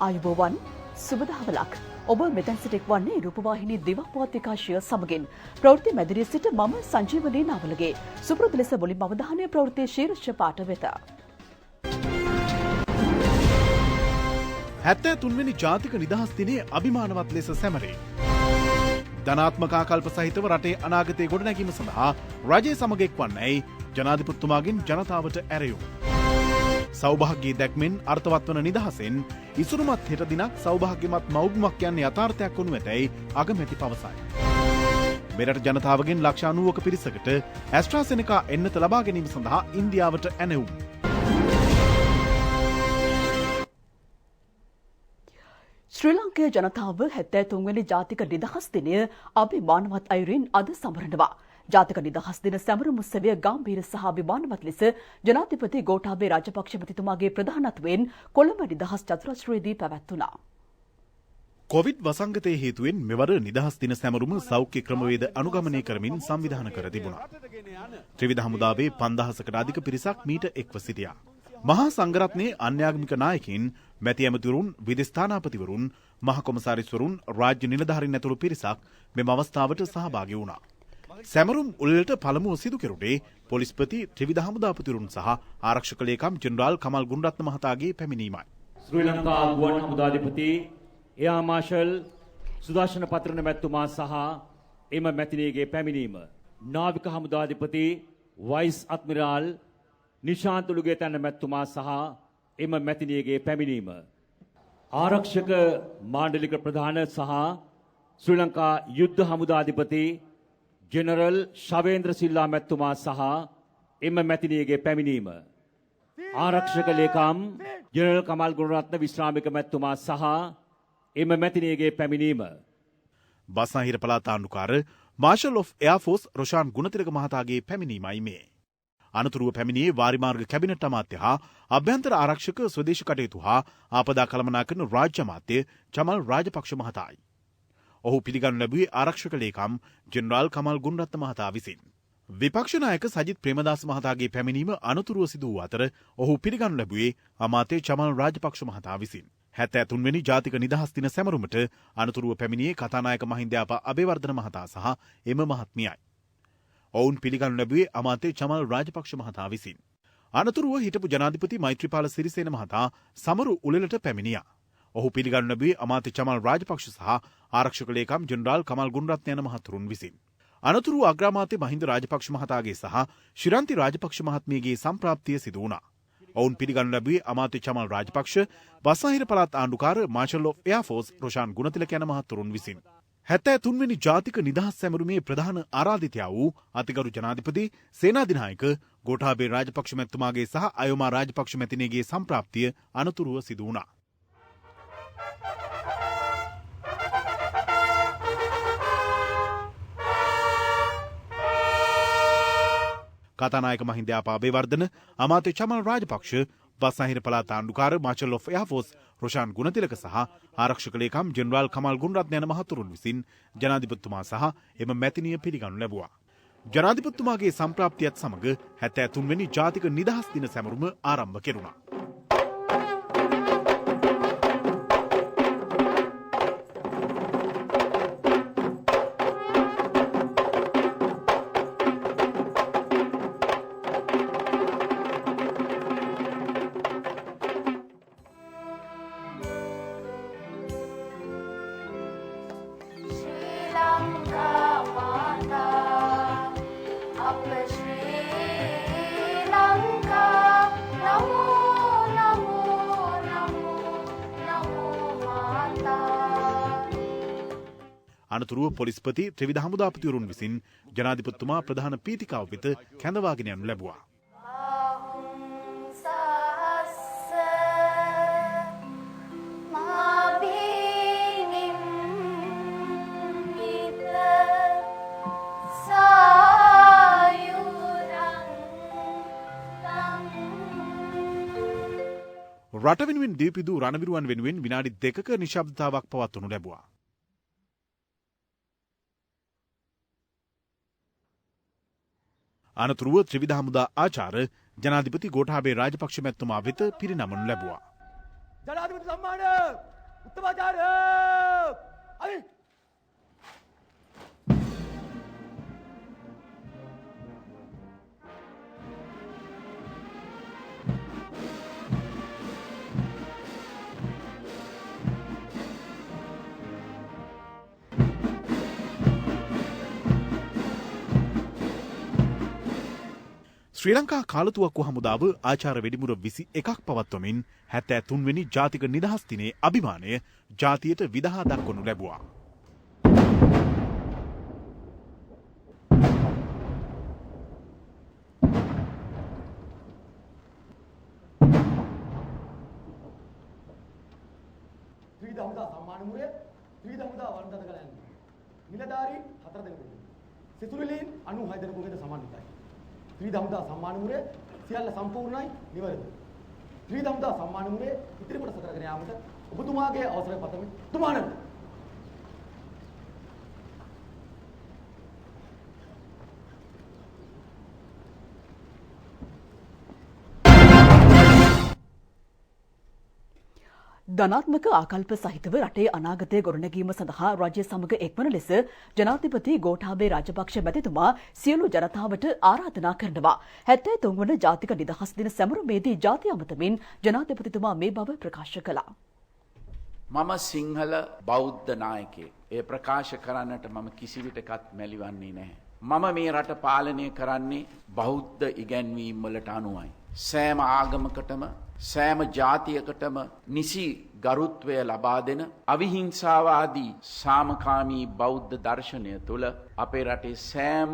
ආයුබෝවන් සුබදහවලක් ඔබ මෙතැන් සිට එක්වන්නේ රූපවාහිනී දිවා පුවත් විකාශය සමගින් ප්‍රවෘත්ති මැදිරියේ සිට මම සංජීවනී නාවලගේ සුපුරුදු ලෙස මුලින්ම අවධානය ප්‍රවෘත්ති ශීර්ෂ පාඨ වෙත 73 වෙනි ජාතික නිදහස් දිනයේ අභිමානවත් ලෙස සැමරේ. ධනාත්මක ආකල්ප සහිතව රටේ අනාගතය ගොඩනැගීම සඳහා රජය සමග එක්වන්නේයි ජනාධිපතිතුමාගෙන් ජනතාවට ඇරයුම්. සෞභාග්‍යයේ දැක්මෙන් අර්ථවත් වන නිදහසෙන් ඉසුරුමත් හෙට දිනක් සෞභාග්‍යමත් මව්බිමක් යන්නේ යථාර්ථයක් වනු ඇතැයි අගමැති පවසයි. මෙරට ජනතාවගෙන් ලක්ෂ 90ක පිරිසකට ඇස්ට්‍රාසෙනෙකා එන්නත ලබා ගැනීම සඳහා ඉන්දියාවට ඇනවුම්. ශ්‍රී ලාංකේය ජනතාව 73 වෙනි ජාතික නිදහස් දිනය අභිමානවත් අයුරින් අද සමරනවා. ජාතික නිදහස් දින සැමරුම් උත්සවය ගාම්භීර සහ අභිමානවත් ලෙස ජනාධිපති ගෝඨාභය රාජපක්ෂ මැතිතුමාගේ ප්‍රධානත්වයෙන් කොළඹ නිදහස් චතුරස්‍රයේදී පැවැත්වුණා. කොවිඩ් වසංගතයේ හේතුවෙන් මෙවර නිදහස් දින සැමරුම සෞඛ්‍ය ක්‍රමවේද අනුගමනය කරමින් සංවිධානය කර තිබුණා. ත්‍රිවිධ හමුදාවේ 5000කට අධික පිරිසක් මීට එක්ව සිටියා. මහා සංඝරත්නයේ අන්‍යාගමික නායකින් මැති ඇමතිවරුන් විදේශ ස්ථානාපතිවරුන් මහ කොමසාරිස්වරුන් රාජ්‍ය නිලධාරීන් ඇතුළු පිරිසක් මෙම අවස්ථාවට සහභාගී වුණා. සැමරුම් උළෙලට පළමුව සිදු කෙරුණේ පොලිස්පති ත්‍රිවිධ හමුදාපතිවරුන් සහ ආරක්ෂක ලේකම් ජෙනරාල් කමල් ගුණරත්න මහතාගේ පැමිණීමයි. ශ්‍රී ලංකා ගුවන් හමුදාධිපති එයා මාෂල් සුදර්ශන පත්‍රන මැතිතුමා සහ එම මැතිණියගේ පැමිණීම. නාවික හමුදාධිපති වයිස් අද්මිරාල් නිශාන්ත උළුගේතැන්න මැතිතුමා සහ එම මැතිණියගේ පැමිණීම. ආරක්ෂක මාණ්ඩලික ප්‍රධාන සහ ශ්‍රී ලංකා යුද්ධ හමුදාධිපති ජෙනරල් ශවේන්ද්‍ර සිල්ලා මැතිතුමා සහ එම මැතිණියගේ පැමිණීම. ආරක්ෂක ලේකම් ජෙනරල් කමල් ගුණරත්න විශ්‍රාමික මැතිතුමා සහ එම මැතිණියගේ පැමිණීම. බස්නාහිර පළාත් ආණ්ඩුකාර මාර්ෂල් ඔෆ් එයාර්ෆෝස් රොෂාන් ගුණතිලක මහතාගේ පැමිණීමයි මේ. අනතුරුව පැමිණියේ වාරිමාර්ග කැබිනට් අමාත්‍ය හා අභ්‍යන්තර ආරක්ෂක ස්වදේශ කටයුතු හා ආපදා කළමනාකරන රාජ්‍ය අමාත්‍ය චමල් රාජපක්ෂ මහතායි. ඔහු පිළිගනු ලැබුවේ ආරක්ෂක ලේකම් ජෙනරාල් කමල් ගුණරත්න මහතා විසින්. විපක්ෂ නායක සජිත් ප්‍රේමදාස මහතාගේ පැමිණීම අනතුරුව සිදු වූ අතර ඔහු පිළිගනු ලැබුවේ අමාත්‍ය චමල් රාජපක්ෂ මහතා විසින්. 73 වෙනි ජාතික නිදහස් දින සැමරුමට අනතුරුව පැමිණියේ කතානායක මහින්දයාපා අබේවර්ධන මහතා සහ එම මහත්මියයි. ඔවුන් පිළිගනු ලැබුවේ අමාත්‍ය චමල් රාජපක්ෂ මහතා විසින්. අනතුරුව හිටපු ජනාධිපති මෛත්‍රීපාල සිරිසේන මහතා සමරු උළෙලට පැමිණියා. ඔහු පිළිගනු ලැබුවේ අමාත්‍ය චමල් රාජපක්ෂ සහ ආරක්ෂක ලේකම් ජෙනරාල් කමල් ගුණරත්න යන මහතුරුන් විසින්. අනතුරුව අග්‍රාමාත්‍ය මහින්ද රාජපක්ෂ මහතාගේ සහ ශිරන්ති රාජපක්ෂ මහත්මියගේ සම්ප්‍රාප්තිය සිදු වුණා. ඔවුන් පිළිගනු ලැබුවේ අමාත්‍ය චමල් රාජපක්ෂ, බස්නාහිර පළාත් ආණ්ඩුකාර මාර්ෂල් ඔෆ් එයාර්ෆෝස් රොෂාන් ගුණතිලක යන මහතුරුන් විසින්. 73 වෙනි ජාතික නිදහස් සැමරුමේ ප්‍රධාන ආරාධිතයා වූ අතිගරු ජනාධිපති සේනාධිනායක ගෝඨාභය රාජපක්ෂ මැතිතුමාගේ සහ අයෝමා රාජපක්ෂ මැතිණියගේ සම්ප්‍රාප්තිය අනතුරුව සිදු වුණා. කතානායක මහින්දයාපා අබේවර්ධන, අමාත්‍ය චමල් රාජපක්ෂ, බස්නාහිර පළාත් ආණ්ඩුකාර මාර්ෂල් ඔෆ් එයාර්ෆෝස් රොෂාන් ගුණතිලක සහ ආරක්ෂක ලේකම් ජෙනරාල් කමල් ගුණරත්න යන මහතුරුන් විසින් ජනාධිපතිතුමා සහ එම මැතිණිය පිළිගනු ලැබුවා. ජනාධිපතිතුමාගේ සම්ප්‍රාප්තියත් සමග 73 වෙනි ජාතික නිදහස් දින සැමරුම ආරම්භ කෙරුණා. අනතුරුව පොලිස්පති ත්‍රිවිධ හමුදාපතිවරුන් විසින් ජනාධිපතිතුමා ප්‍රධාන පීඨිකාව වෙත කැඳවාගෙන යනු ලැබුවා. රට වෙනුවෙන් දීපිදු රණවිරුවන් වෙනුවෙන් විනාඩි 2ක නිශ්ශබ්දතාවක් පවත්වනු ලැබුවා. අනතුරුව ත්‍රිවිධ හමුදා ආචාර්ය ජනාධිපති ගෝඨාභය රාජපක්ෂ මැතිතුමා වෙත පිරිනමනු ලැබුවා. ජනාධිපති සම්මාන උත්තමාචාර්ය අයි ශ්‍රී ලංකා කාලතුවක්කු හමුදාව ආචාර වෙඩිමුර 21ක් පවත්වමින් 73 වෙනි ජාතික නිදහස් දිනයේ අභිමානය ජාතියට විදහා දක්වනු ලැබුවා. ත්‍රිවිධ හමුදා සම්මාන මුරය ත්‍රිවිධ හමුදා වර්ධන කළයන් නිලධාරීන් 4 දෙනෙකු සිතුවිලීන් 96 දෙනෙකුගෙන් සමන්විතයි. ත්‍රිවිධ හමුදා සම්මාන මුරය සියල්ල සම්පූර්ණයි නිවැරදි. ත්‍රිවිධ හමුදා සම්මාන මුරය ඉදිරි කොට සතරගෙන යාමට ඔබතුමාගේ අවසරය පතමි. තුමාණන් ධනාත්මක ආකල්ප සහිතව රටේ අනාගතය ගොඩනැගීම සඳහා රජය සමග එක්වන ලෙස ජනාධිපති ගෝඨාභය රාජපක්ෂ මැතිතුමා සියලු ජනතාවට ආරාධනා කරනවා. 73 වන ජාතික නිදහස් දින සැමරුමේදී ජාතිය අමතමින් ජනාධිපතිතුමා මේ බව ප්‍රකාශ කළා. මම සිංහල බෞද්ධ නායකයෙක්. ඒ ප්‍රකාශ කරන්නට මම කිසිවිටකත් මැලිවන්නේ නැහැ. මම මේ රට පාලනය කරන්නේ බෞද්ධ ඉගැන්වීම් වලට අනුවයි. සෑම ආගමකටම සෑම ජාතියකටම නිසි ගරුත්වය ලබා දෙන අවිහිංසාවාදී සාමකාමී බෞද්ධ දර්ශනය තුළ අපේ රටේ සෑම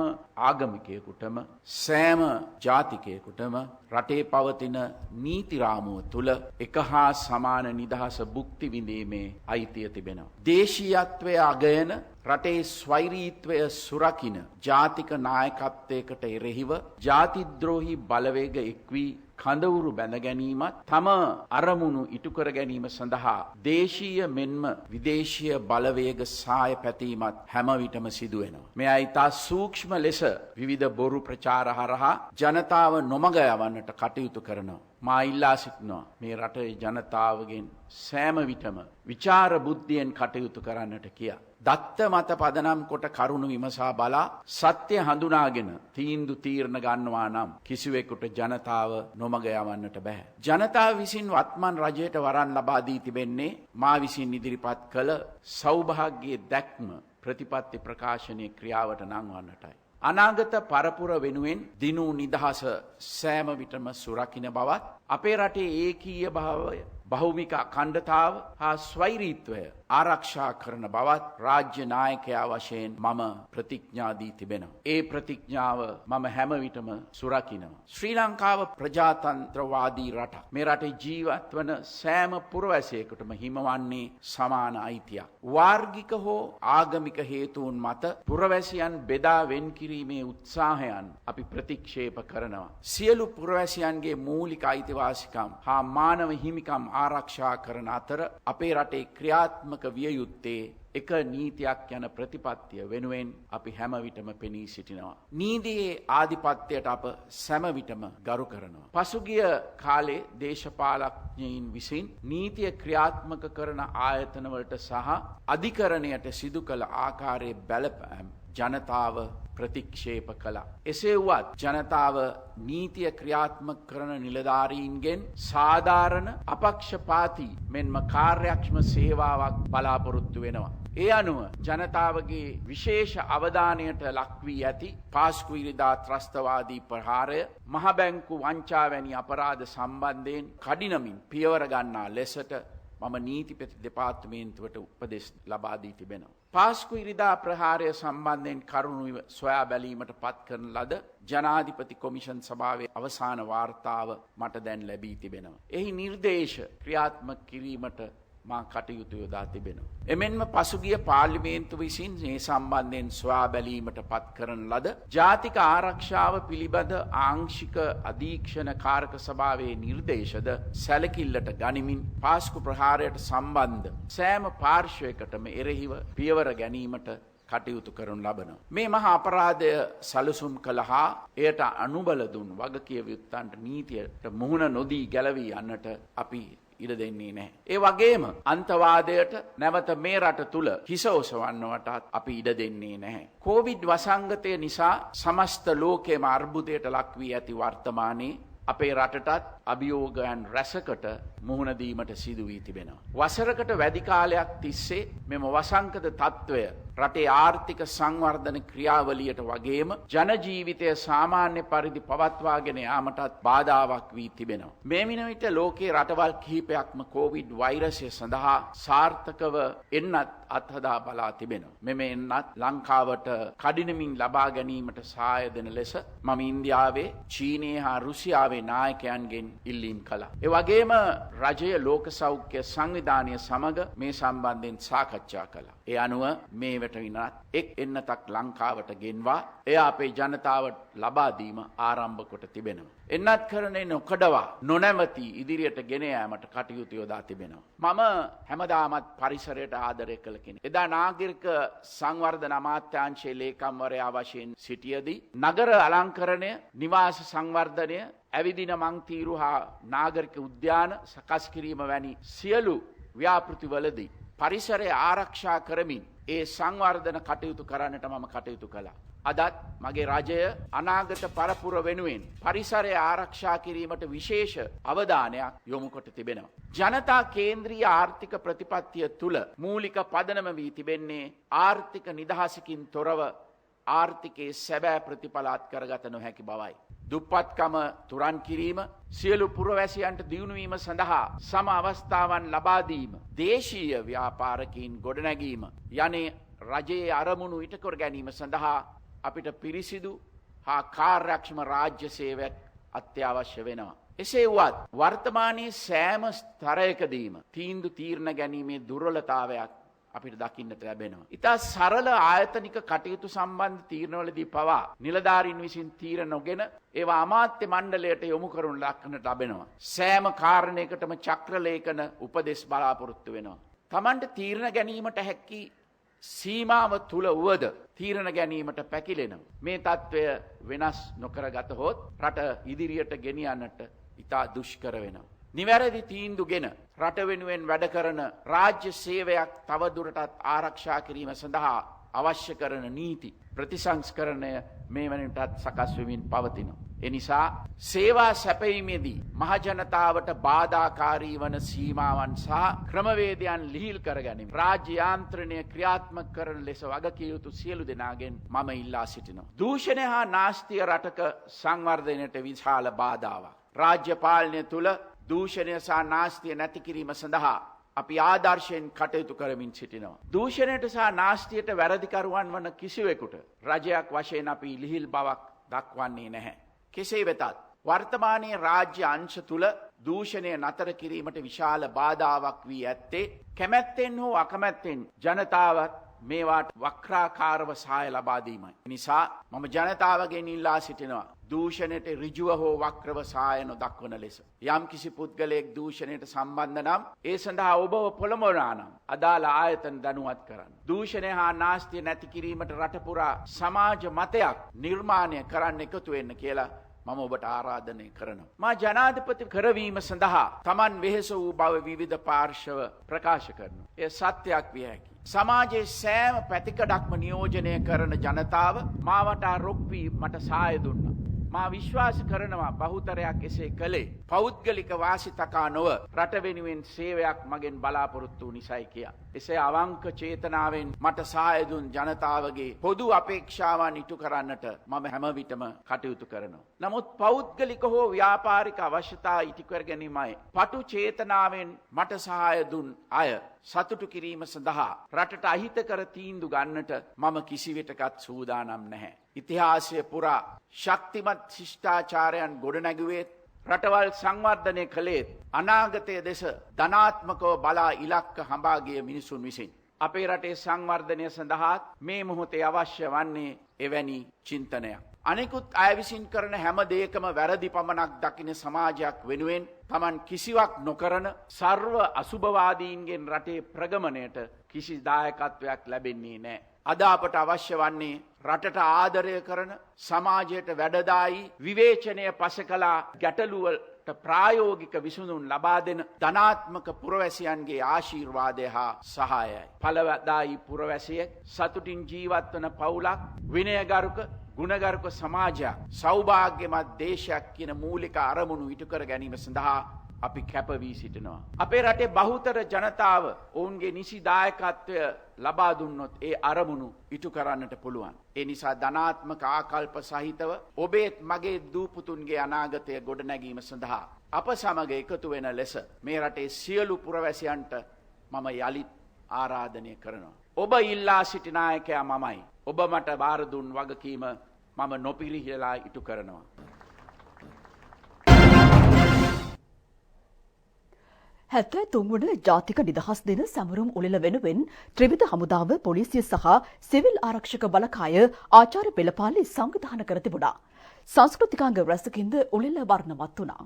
ආගමිකයෙකුටම සෑම ජාතිකයෙකුටම රටේ පවතින නීති රාමුව තුළ එක හා සමාන නිදහස භුක්ති විඳීමේ අයිතිය තිබෙනවා. දේශීයත්වය අගයන රටේ ස්වෛරීත්වය සුරකින ජාතික නායකත්වයකට එරෙහිව ජාතිද්‍රෝහී බලවේග එක්වී කඳවුරු බැඳ ගැනීමත් තම අරමුණු ඉටු කර ගැනීම සඳහා දේශීය මෙන්ම විදේශීය බලවේග සාය පැතීමත් හැම විටම සිදු වෙනවා. මේ අයිතා සූක්ෂම ලෙස විවිධ බොරු ප්‍රචාර හරහා ජනතාව නොමග යවන්නට කටයුතු කරනවා. මා ඉල්ලා සිටිනවා මේ රටේ ජනතාවගෙන් සෑම විටම විචාර බුද්ධියෙන් කටයුතු කරන්නට කියා. දත්ත මත පදනම් කොට කරුණු විමසා බලා සත්‍ය හඳුනාගෙන තීන්දු තීරණ ගන්නවා නම් කිසිවෙකුට ජනතාව නොමග යවන්නට බෑ. ජනතාව විසින් වත්මන් රජයට වරන් ලබා දී තිබෙන්නේ මා විසින් ඉදිරිපත් කළ සෞභාග්‍යයේ දැක්ම ප්‍රතිපත්ති ප්‍රකාශනයේ ක්‍රියාවට නංවන්නටයි. අනාගත පරපුර වෙනුවෙන් දිනු නිදහස සෑම විටම සුරකින්න බවත් අපේ රටේ ඒකීය භාවය බහුමික අඛණ්ඩතාව හා ස්වෛරීත්වය ආරක්ෂා කරන බවත් රාජ්‍ය නායකයා වශයෙන් මම ප්‍රතිඥා දී තිබෙනවා. ඒ ප්‍රතිඥාව මම හැම විටම සුරකින්නවා. ශ්‍රී ලංකාව ප්‍රජාතන්ත්‍රවාදී රටක්. මේ රටේ ජීවත් වන සෑම පුරවැසියෙකුටම හිමවන්නේ සමාන අයිතියක්. වාර්ගික හෝ ආගමික හේතුන් මත පුරවැසියන් බෙදා වෙන් කිරීමේ උත්සාහයන් අපි ප්‍රතික්ෂේප කරනවා. සියලු පුරවැසියන්ගේ මූලික අයිතිවාසිකම් හා මානව හිමිකම් ආරක්ෂා කරන අතර අපේ රටේ ක්‍රියාත්මක විය යුත්තේ එක නීතියක් යන ප්‍රතිපත්තිය වෙනුවෙන් අපි හැම විටම පෙනී සිටිනවා. නීතියේ ආධිපත්‍යයට අප සෑම විටම ගරු කරනවා. පසුගිය කාලේ දේශපාලඥයින් විසින් නීතිය ක්‍රියාත්මක කරන ආයතනවලට සහ අධිකරණයට සිදු කළ ආකාරයේ බලපෑම් ජනතාව ප්‍රතික්ෂේප කළා. එසේ වුවත් ජනතාව නීතිය ක්‍රියාත්මක කරන නිලධාරීන්ගෙන් සාධාරණ අපක්ෂපාතී මෙන්ම කාර්යක්ෂම සේවාවක් බලාපොරොත්තු වෙනවා. ඒ අනුව ජනතාවගේ විශේෂ අවධානයට ලක් වී ඇති පාස්කු ඉරිදා ත්‍රස්තවාදී ප්‍රහාරය මහ බැංකු වංචා වැනි අපරාධ සම්බන්ධයෙන් කඩිනමින් පියවර ගන්නා ලෙසට මම නීතිපති දෙපාර්තමේන්තුවට උපදෙස් ලබා දී තිබෙනවා. පාස්කු ඉරිදා ප්‍රහාරය සම්බන්ධයෙන් කරුණු සොයා බැලීමට පත් කරන ලද ජනාධිපති කොමිෂන් සභාවේ අවසාන වාර්තාව මට දැන් ලැබී තිබෙනවා. එහි නිර්දේශ ක්‍රියාත්මක කිරීමට මා කටයුතු යොදා තිබෙනවා. එමෙන්ම පසුගිය පාර්ලිමේන්තුව විසින් මේ සම්බන්ධයෙන් සොයා බැලීමට පත් කරන ලද ජාතික ආරක්ෂාව පිළිබඳ ආංශික අධීක්ෂණ කාරක සභාවේ නිර්දේශද සැලකිල්ලට ගනිමින් පාස්කු ප්‍රහාරයට සම්බන්ධ සෑම පාර්ශ්වයකටම එරෙහිව පියවර ගැනීමට කටයුතු කරනු ලබනවා. මේ මහා අපරාධය සැලසුම් කළ හා එයට අනුබල දුන් වගකිය යුත්තන්ට නීතියට මුහුණ නොදී ගැලවී යන්නට අපි ඉඩ දෙන්නේ නැහැ. ඒ වගේම අන්තවාදයට නැවත මේ රට තුල හිස ඔසවන්නවටත් අපි ඉඩ දෙන්නේ නැහැ. කොවිඩ් වසංගතය නිසා සමස්ත ලෝකයේම අර්බුදයට ලක් වී ඇති වර්තමානයේ අපේ රටටත් අභියෝගයන් රැසකට මුහුණ දීමට සිදු වී තිබෙනවා. වසරකට වැඩි කාලයක් තිස්සේ මෙම වසංගත තත්ත්වය රටේ ආර්ථික සංවර්ධන ක්‍රියාවලියට වගේම ජන ජීවිතය සාමාන්‍ය පරිදි පවත්වාගෙන යාමටත් බාධාවක් වී තිබෙනවා. මේ වෙන විට ලෝකයේ රටවල් කිහිපයක්ම කොවිඩ් වෛරසය සඳහා සාර්ථකව එන්නත් අත්හදා බලා තිබෙනවා. මෙම එන්නත් ලංකාවට කඩිනමින් ලබා ගැනීමට සහාය දෙන ලෙස මම ඉන්දියාවේ, චීනයේ හා රුසියාවේ නායකයන්ගෙන් ඉල්ලීම් කළා. ඒ වගේම රජය ලෝක සෞඛ්‍ය සංවිධානය සමග මේ සම්බන්ධයෙන් සාකච්ඡා කළා. ඒ අනුව මේ වෙට විනත් එක් එන්නතක් ලංකාවට ගෙන්වා එය අපේ ජනතාවට ලබා දීම ආරම්භ කොට තිබෙනවා. එන්නත් කරන්නේ නොකඩවා නොනැවති ඉදිරියට ගෙන යාමට කටයුතු යොදා තිබෙනවා. මම හැමදාමත් පරිසරයට ආදරය කළ කෙනෙක්. එදා නාගරික සංවර්ධන අමාත්‍යාංශයේ ලේකම්වරයා වශයෙන් සිටියදී නගර අලංකරණය, නිවාස සංවර්ධනය, ඇවිදින මංතීරු හා නාගරික උද්‍යාන සකස් කිරීම වැනි සියලු ව්‍යාපෘතිවලදී පරිසරය ආරක්ෂා කරමින් ඒ සංවර්ධන කටයුතු කරන්නට මම කටයුතු කළා. අදත් මගේ රජය අනාගත පරපුර වෙනුවෙන් පරිසරය ආරක්ෂා කිරීමට විශේෂ අවධානයක් යොමු කොට තිබෙනවා. ජනතා කේන්ද්‍රීය ආර්ථික ප්‍රතිපත්තිය තුල මූලික පදනම වී තිබෙන්නේ ආර්ථික නිදහසකින් තොරව ආර්ථිකයේ සැබෑ ප්‍රතිඵල අත්කරගත නොහැකි බවයි. දුප්පත්කම තුරන් කිරීම, සියලු පුරවැසියන්ට දියුණු වීම සඳහා සම අවස්ථාවන් ලබා දීම, දේශීය ව්‍යාපාරකීන් ගොඩනැගීම යන්නේ රජයේ අරමුණු ඉටකර ගැනීම සඳහා අපිට පිරිසිදු හා කාර්යක්ෂම රාජ්‍ය සේවයක් අත්‍යවශ්‍ය වෙනවා. එසේ වුවත් වර්තමානයේ සෑම ස්තරයකදීම තීන්දුව තීරණ ගැනීමේ දුර්වලතාවයක් අපිට දකින්නට ලැබෙනවා. ඉතා සරල ආයතනික කටයුතු සම්බන්ධ තීරණවලදී පවා නිලධාරීන් විසින් තීරණ නොගෙන ඒවා අමාත්‍ය මණ්ඩලයට යොමු කරනු ලක්නට ලැබෙනවා. සෑම කාරණයකටම චක්‍රලේඛන උපදෙස් බලාපොරොත්තු වෙනවා. Tamanට තීරණ ගැනීමට හැකි සීමාව තුල වුවද තීරණ ගැනීමට පැකිලෙනවා. මේ తත්වය වෙනස් නොකරගත හොත් රට ඉදිරියට ගෙනියන්නට ඉතා දුෂ්කර වෙනවා. නිවැරදි තීන්දුවගෙන රට වෙනුවෙන් වැඩ කරන රාජ්‍ය සේවයක් තවදුරටත් ආරක්ෂා කිරීම සඳහා අවශ්‍ය කරන නීති ප්‍රතිසංස්කරණය මේ වෙනටත් සකස් වෙමින් පවතිනවා. එනිසා සේවා සැපයීමේදී මහජනතාවට බාධාකාරී වන සීමාවන් සහ ක්‍රමවේදයන් ලිහිල් කර ගැනීම රාජ්‍ය යාන්ත්‍රණය ක්‍රියාත්මක කරන ලෙස වගකිය යුතු සියලු දෙනාගෙන් මම ඉල්ලා සිටිනවා. දූෂණය හා නාස්තිය රටක සංවර්ධනයට විශාල බාධාවක්. රාජ්‍ය පාලනය තුළ දූෂණය සහ නාස්තිය නැති කිරීම සඳහා අපි ආදර්ශයෙන් කටයුතු කරමින් සිටිනවා. දූෂණයට සහ නාස්තියට වැරදිකරුවන් වන කිසිවෙකුට රජයක් වශයෙන් අපි ලිහිල් බවක් දක්වන්නේ නැහැ. කෙසේ වෙතත් වර්තමානයේ රාජ්‍ය අංශ තුල දූෂණය නතර කිරීමට විශාල බාධාවක් වී ඇත්තේ කැමැත්තෙන් හෝ අකමැත්තෙන් ජනතාවත් මේවාට වක්‍රාකාරව සහාය ලබා දීමයි. නිසා මම ජනතාවගෙන් ඉල්ලා සිටිනවා දූෂණයට ඍජුව හෝ වක්‍රව සහාය නොදක්වන ලෙස. යම් කිසි පුද්ගලයෙක් දූෂණයට සම්බන්ධ නම් ඒ සඳහා ඔබව පොළඹවනා නම් අදාළ ආයතන දැනුවත් කරන්න. දූෂණය හා නාස්තිය නැති කිරීමට රට පුරා සමාජ මතයක් නිර්මාණය කරන්න එකතු වෙන්න කියලා මම ඔබට ආරාධනය කරනවා. මා ජනාධිපති කරවීම සඳහා Taman වෙහෙස වූ බව විවිධ පාර්ශව ප්‍රකාශ කරනවා. එය සත්‍යයක් විය හැකියි. සමාජයේ සෑම පැතිකඩක්ම නියෝජනය කරන ජනතාව මාවට රොක් වී මට සහාය දුන්නා. මා විශ්වාස කරනවා බහුතරයක් එසේ කළේ පෞද්ගලික වාසි තකා නොව රට වෙනුවෙන් සේවයක් මගෙන් බලාපොරොත්තු වූ නිසයි කියා. එසේ අවංක චේතනාවෙන් මට සහාය දුන් ජනතාවගේ පොදු අපේක්ෂාවන් ඉටු කරන්නට මම හැම විටම කටයුතු කරනවා. නමුත් පෞද්ගලික හෝ ව්‍යාපාරික අවශ්‍යතා ඉටු කර ගැනීමයි පටු චේතනාවෙන් මට සහාය දුන් අය සතුටු කිරීම සඳහා රටට අහිතකර තීන්දුව ගන්නට මම කිසිවිටකත් සූදානම් නැහැ. ඉතිහාසය පුරා ශක්තිමත් ශිෂ්ටාචාරයන් ගොඩනැගුවේ රටවල් සංවර්ධනය කළේත් අනාගතය දෙස ධනාත්මකව බලා ඉලක්ක හඹාගිය මිනිසුන් විසින්. අපේ රටේ සංවර්ධනය සඳහාත් මේ මොහොතේ අවශ්‍ය වන්නේ එවැනි චින්තනයක්. අනෙකුත් අය විසින් කරන හැම දෙයකම වැරදි පමණක් දකින සමාජයක් වෙනුවෙන් තමන් කිසිවක් නොකරන සර්ව අසුභවාදීන්ගෙන් රටේ ප්‍රගමණයට කිසි දායකත්වයක් ලැබෙන්නේ නැහැ. අද අපට අවශ්‍ය වන්නේ රටට ආදරය කරන සමාජයට වැඩදායි විවේචනය පසකලා ගැටලුවලට ප්‍රායෝගික විසඳුම් ලබා දෙන ධනාත්මක පුරවැසියන්ගේ ආශිර්වාදය හා සහායයි. ඵලදායි පුරවැසියෙක් සතුටින් ජීවත් වන පවුලක් විනයගරුක ගුණගරුක සමාජයක් සෞභාග්‍යමත් දේශයක් කියන මූලික අරමුණු ඉටු කර ගැනීම සඳහා අපි කැප වී සිටිනවා. අපේ රටේ බහුතර ජනතාව ඔවුන්ගේ නිසි දායකත්වය ලබා දුන්නොත් ඒ අරමුණු ඉටු කරන්නට පුළුවන්. ඒ නිසා ධනාත්මක ආකල්ප සහිතව ඔබේත් මගේ දූපුතුන්ගේ අනාගතය ගොඩනැගීම සඳහා අප සමග එකතු වෙන ලෙස මේ රටේ සියලු පුරවැසියන්ට මම යලිත් ආරාධනය කරනවා. ඔබ ඉල්ලා සිටි නායකයා මමයි. ඔබ මට බාර දුන් වගකීම මම නොපිරිහෙලා ඉටු කරනවා. හැත්තෑ තුන්වන ජාතික නිදහස් දින සැමරුම් උළෙල වෙනුවෙන් ත්‍රිවිධ හමුදාව පොලිසිය සහ සිවිල් ආරක්ෂක බලකාය ආචාර්ය පෙළපාලි සංවිධාන කර තිබුණා. සංස්කෘතිකාංග රැසකින්ද උළෙල වර්ණවත් වුණා.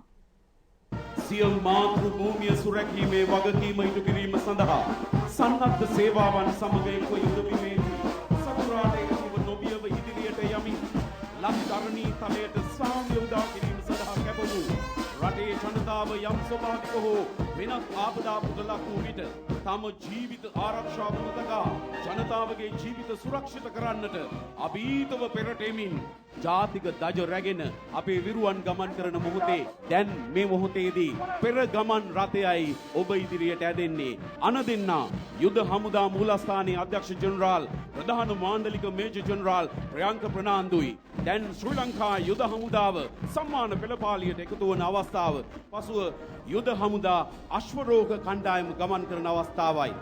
සියලු මාතෘ භූමිය සුරැකීමේ වගකීම ඉටු කිරීම සඳහා සන්නද්ධ සේවාවන් සමග එක්ව යුදවීමේදී සතුරාට එකතුව නොබියව ඉදිරියට යමින් ලක්ධරණී තලයට සාම්‍ය උදා කිරීම සඳහා කැප වූ රටේ ජනතාව යම් ස්වභාවික හෝ වෙනත් ආපදාවකට ලක් වූ විට තම ජීවිත ආරක්ෂාව උදකා ජනතාවගේ ජීවිත සුරක්ෂිත කරන්නට අභීතව පෙරට එමින් ජාතික දජ රැගෙන අපේ විරුවන් ගමන් කරන මොහොතේ දැන් මේ මොහොතේදී පෙර ගමන් රථයයි ඔබ ඉදිරියට ඇදෙන්නේ අන දෙන්නා යුද හමුදා මූලස්ථානයේ අධ්‍යක්ෂ ජෙනරාල් ප්‍රධාන මාණ්ඩලික මේජර් ජෙනරාල් ප්‍රියංක ප්‍රනාන්දුයි. දැන් ශ්‍රී ලංකා යුද හමුදාව සම්මාන පෙළපාලියට එකතු වන අවස්ථාව පසුව යුද හමුදා අශ්වරෝග කණ්ඩායම ගමන් කරන අවස්ථාවයි.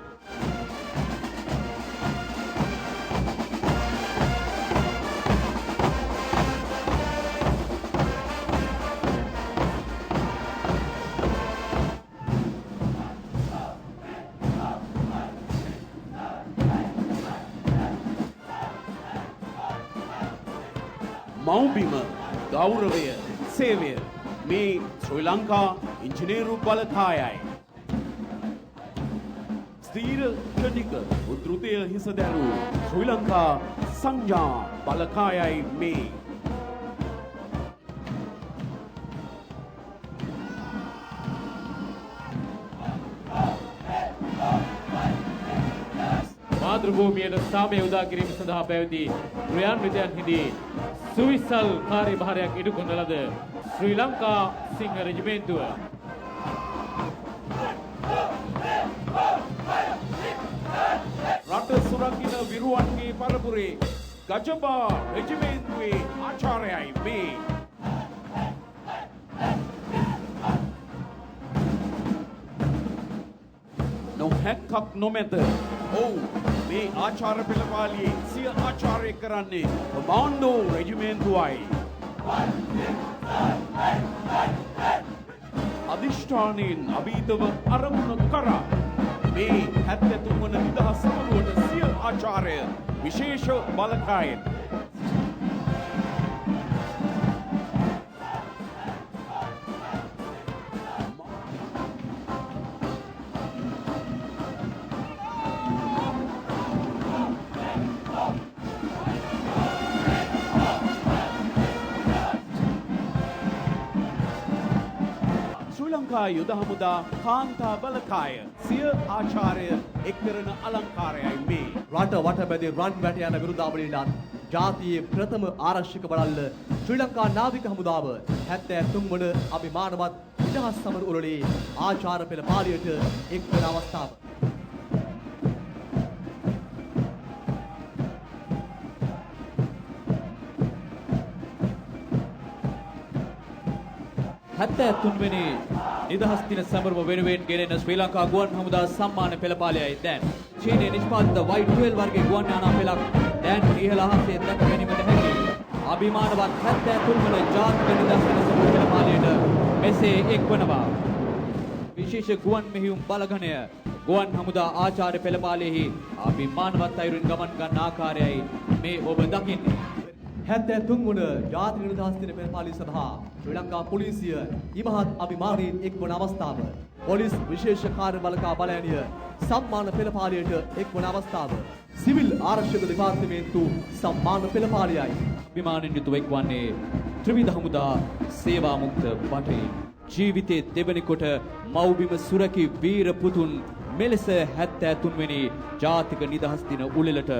මව්බිම ගෞරවය සේවය මේ ශ්‍රී ලංකා ඉංජිනේරු බලකායයි. ස්ථීර ක්ෂණික උද්ෘතය හිස දැරූ ශ්‍රී ලංකා සංඥා බලකායයි මේ. මාතෘභූමියට සාමය උදා කිරීම සඳහා පැවති ක්‍රියාන්විතයන් හිදී සුවිසල් කාර්යභාරයක් ඉටු කරන ලද ශ්‍රී ලංකා සිංහ රෙජිමේන්තුව රට සුරකින විරුවන්ගේ පරපුරේ ගජබා රෙජිමේන්තුවේ ආචාර්යයි මේ. නොහැක්කක් නොමැත. ඔව් මේ ආචාර්ය පෙළපාලියේ සිය ආචාර්ය කරන්නේ කමාන්ඩෝ රෙජිමේන්තුවයි. අධිෂ්ඨානයෙන් අභීතව අරමුණ කරා මේ 73 වන නිදහස් සමරුවට සිය ආචාර්ය විශේෂ බලකායෙන් යුද හමුදා කාන්තා බලකාය සිය ආචාර්ය එක්කරන අලංකාරයයි මේ. රට වටබැඳි රන් වැට යන විරුදාවලියටත් ජාතියේ ප්‍රථම ආරක්ෂක බළල්ල ශ්‍රී ලංකා නාවික හමුදාව 73 වන අභිමානවත් නිදහස් සමරු උළෙලේ ආචාර්ය පෙළපාලියට එක්වන අවස්ථාව. වෙනි නිදහස් දින සැමරුම වෙනුවෙන් ගෙනෙන ශ්‍රී ලංකා ගුවන් හමුදා සම්මාන පෙළපාලියයි දැන් චීනයේ නිෂ්පාදිත Y12 වර්ගයේ ගුවන් යානා පෙළක් දැන් ඉහළ අහසේ දැක ගැනීමට හැකි. අභිමානවත් 73 වන ජාතික නිදහස් දින සැමරුම පෙළපාලියට මෙසේ එක්වනවා. විශේෂ ගුවන් මෙහෙයුම් බලගණය ගුවන් හමුදා ආචාර්ය පෙළපාලියෙහි අභිමානවත් අයුරින් ගමන් ගන්න ආකාරයයි මේ ඔබ දකින්නේ. 73 වන ජාතික නිදහස් දින පෙළපාලිය සඳහා ශ්‍රී ලංකා පොලිසිය ඉමහත් අභිමානයෙන් එක්වන අවස්ථාව. පොලිස් විශේෂ කාර්ය බළකා බලයනිය සම්මාන පෙළපාලියට එක්වන අවස්ථාව. සිවිල් ආරක්ෂක දෙපාර්තමේන්තු සම්මාන පෙළපාලියයි. අභිමානෙන් යුතුව එක්වන්නේ ත්‍රිවිධ හමුදා සේවා මුක්ත බටහිර. ජීවිතයේ දෙවැනි කොට මව්බිම සුරකි වීර පුතුන් මෙලෙස 73 වෙනි ජාතික නිදහස් දින උළෙලට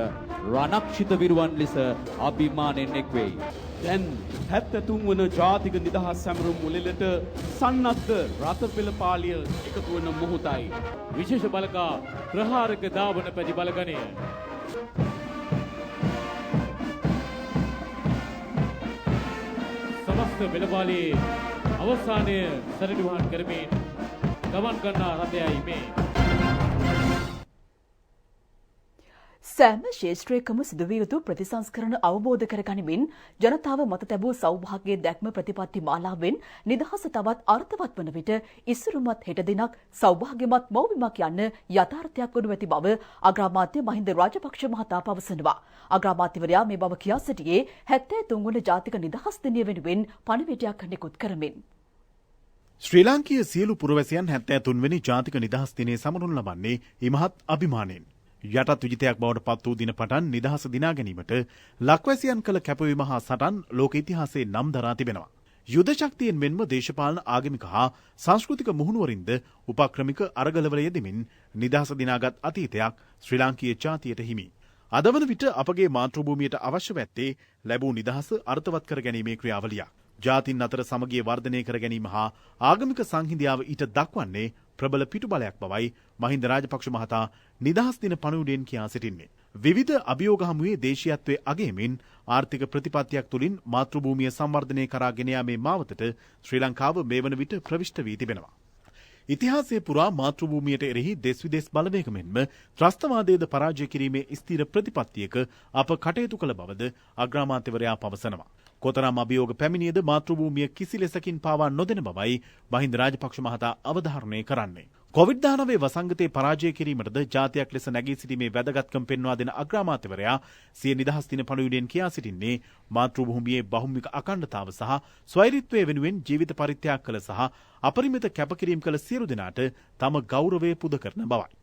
රණක්ෂිත විරුවන් ලෙස අභිමානෙන් එක්වෙයි. දැන් 73 වන ජාතික නිදහස් සැමරුම් උළෙලට සන්නද්ධ රථ පෙළපාලිය එකතු වන මොහොතයි. විශේෂ බලකා ප්‍රහාරක ධාවන පැති බලගණය. සමස්ත පෙළපාලියේ අවසානය සරණිවහන් කරමින් ගමන් ගන්නා රථයයි මේ. සෑම ශේෂ්ත්‍රයකම සිදුවිය යුතු ප්‍රතිසංස්කරණ අවබෝධ කරගනිමින් ජනතාව මත තැබූ සෞභාග්‍ය දැක්ම ප්‍රතිපත්ති මාලාවෙන් නිදහස තවත් අර්ථවත් වන විට ඉස්සුරුමත් හෙට දිනක් සෞභාග්‍යමත් මව්බිමක් යන්න යථාර්ථයක් වනු ඇති බව අග්‍රාමාත්‍ය මහින්ද රාජපක්ෂ මහතා පවසනවා. අග්‍රාමාත්‍යවරයා මේ බව කියා සිටියේ 73 වන ජාතික නිදහස් දිනය වෙනුවෙන් පණිවිඩයක් නිකුත් කරමින්. ශ්‍රී ලාංකීය සියලු පුරවැසියන් 73 වෙනි ජාතික නිදහස් දිනයේ සමරනු ලබන්නේ ඉමහත් අභිමානයෙන්. යටත් විජිතයක් බවට පත් වූ දින පටන් නිදහස දිනා ගැනීමට ලක්වැසියන් කළ කැපවීම හා සටන් ලෝක ඉතිහාසයේ නම් දරා තිබෙනවා. යුද ශක්තියෙන් මෙන්ම දේශපාලන ආගමික හා සංස්කෘතික මුහුණුවරින්ද උපක්‍රමික අරගලවල යෙදෙමින් නිදහස දිනාගත් අතීතයක් ශ්‍රී ලාංකීය ජාතියට හිමි. අද වන විට අපගේ මාතෘභූමියට අවශ්‍ය වැත්තේ ලැබූ නිදහස අර්ථවත් කර ගැනීමේ ක්‍රියාවලියක්. ජාතින් අතර සමගිය වර්ධනය කර ගැනීම හා ආගමික සංහිඳියාව ඊට දක්වන්නේ ප්‍රබල පිටුබලයක් බවයි මහින්ද රාජපක්ෂ මහතා නිදහස් දින පණිවුඩයෙන් කියා සිටින්නේ. විවිධ අභියෝග හමුවේ දේශීයත්වයේ අගයමින් ආර්ථික ප්‍රතිපත්තියක් තුළින් මාතෘභූමිය සංවර්ධනය කරා ගෙන යාමේ මාවතට ශ්‍රී ලංකාව මේ වන විට ප්‍රවිෂ්ඨ වී තිබෙනවා. ඉතිහාසයේ පුරා මාතෘභූමියට එරෙහි දෙස් විදෙස් බලවේග මෙන්ම ත්‍රස්තවාදයේද පරාජය කිරීමේ ස්ථිර ප්‍රතිපත්තියක අප කටයුතු කළ බවද අග්‍රාමාත්‍යවරයා පවසනවා. කොතරම් අභියෝග පැමිණියද මාතෘභූමිය කිසි ලෙසකින් පාවා නොදෙන බවයි මහින්ද රාජපක්ෂ මහතා අවධාරණය කරන්නේ. කොවිඩ්-19 වසංගතයේ පරාජය කිරීමටද ජාතියක් ලෙස නැගී සිටීමේ වැදගත්කම් පෙන්වා දෙන අග්‍රාමාත්‍යවරයා සිය නිදහස් දින පණිවුඩයෙන් කියා සිටින්නේ මාතෘභූමියේ බහුමික අඛණ්ඩතාව සහ ස්වෛරීත්වය වෙනුවෙන් ජීවිත පරිත්‍යාග කළ සහ අපරිමිත කැපකිරීම කළ සියලු දෙනාට තම ගෞරවය පුද කරන බවයි.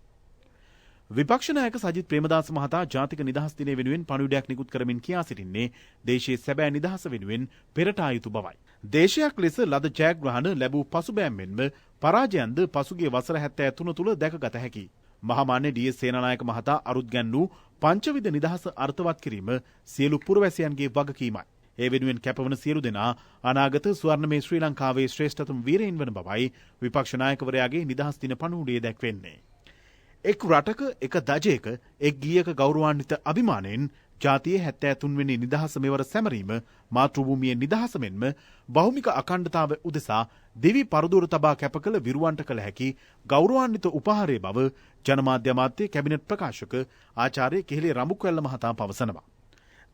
විපක්ෂ නායක සජිත් ප්‍රේමදාස මහතා ජාතික නිදහස් දිනය වෙනුවෙන් පණිවුඩයක් නිකුත් කරමින් කියා සිටින්නේ දේශයේ සැබෑ නිදහස වෙනුවෙන් පෙරට ආ යුතු බවයි. දේශයක් ලෙස ලද ජයග්‍රහණ ලැබූ පසුබෑම් මෙන්ම පරාජයන්ද පසුගිය වසර 73 තුළ දැකගත හැකියි. මහාමාන්‍ය ඩී.එස්. සේනානායක මහතා අරුත් ගැන්වූ පංචවිධ නිදහස අර්ථවත් කිරීම සියලු පුරවැසියන්ගේ වගකීමයි. ඒ වෙනුවෙන් කැපවන සියලු දෙනා අනාගත ස්වර්ණමය ශ්‍රී ලංකාවේ ශ්‍රේෂ්ඨතම වීරයින් වන බවයි විපක්ෂ නායකවරයාගේ නිදහස් දින පණිවුඩයේ දැක්වෙන්නේ. එක් රටක එක දජයක එක් ගීයක ගෞරවාන්විත අභිමානයෙන් ජාතියේ 73 වෙනි නිදහස මෙවර සැමරීම මාතෘභූමියේ නිදහස මෙන්ම බහුමික අඛණ්ඩතාව උදෙසා දිවි පරදුර තබා කැප කළ විරුවන්ට කළ හැකි ගෞරවාන්විත උපහාරයේ බව ජනමාධ්‍ය අමාත්‍ය කැබිනට් ප්‍රකාශක ආචාර්ය කෙහෙලේ රඹුක්වැල්ල මහතා පවසනවා.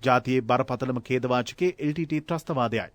ජාතියේ බරපතලම ඛේදවාචකයේ LTT ත්‍රස්තවාදයයි.